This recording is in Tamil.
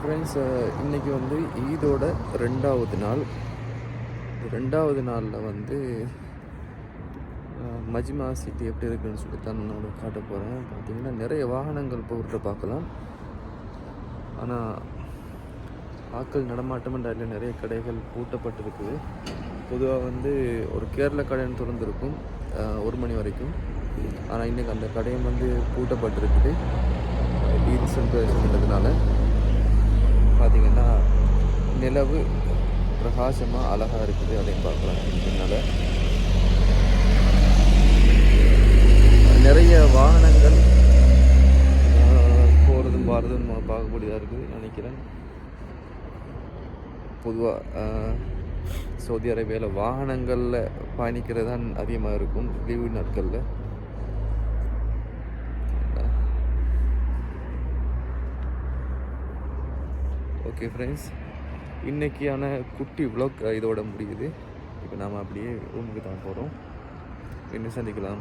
ஃப்ரெண்ட்ஸ், இன்றைக்கி வந்து ஈதோட ரெண்டாவது நாளில் வந்து மஜ்மா சிட்டி எப்படி இருக்குன்னு சொல்லி தான் நான் காட்ட போகிறேன். பார்த்திங்கன்னா நிறைய வாகனங்கள் போகிறத பார்க்கலாம். ஆனால் ஆட்கள் நடமாட்டம்ன்ற அதில் நிறைய கடைகள் பூட்டப்பட்டிருக்குது. பொதுவாக வந்து ஒரு கேரள கடைன்னு திறந்துருக்கும் 1 மணி வரைக்கும். ஆனால் இன்றைக்கி அந்த கடையும் வந்து பூட்டப்பட்டிருக்குது ஈத் செலிப்ரேஷன்றதுனால. பார்த்திங்கன்னா நிலவு பிரகாசமாக அழகாக இருக்குது, அதையும் பார்க்கலாம். இதனால நிறைய வாகனங்கள் போகிறதும் பாரதும் பார்க்கக்கூடியதாக இருக்குது நினைக்கிறேன். பொதுவாக சவுதி அரேபியாவில் வாகனங்களில் பயணிக்கிறது தான் அதிகமாக இருக்கும் லீவு நாட்களில். ஓகே ஃப்ரெண்ட்ஸ், இன்றைக்கியான குட்டி vlog இதோட முடியுது. இப்போ நாம் அப்படியே ரூமுக்கு தான் போகிறோம். இன்னும் சந்திக்கலாம்.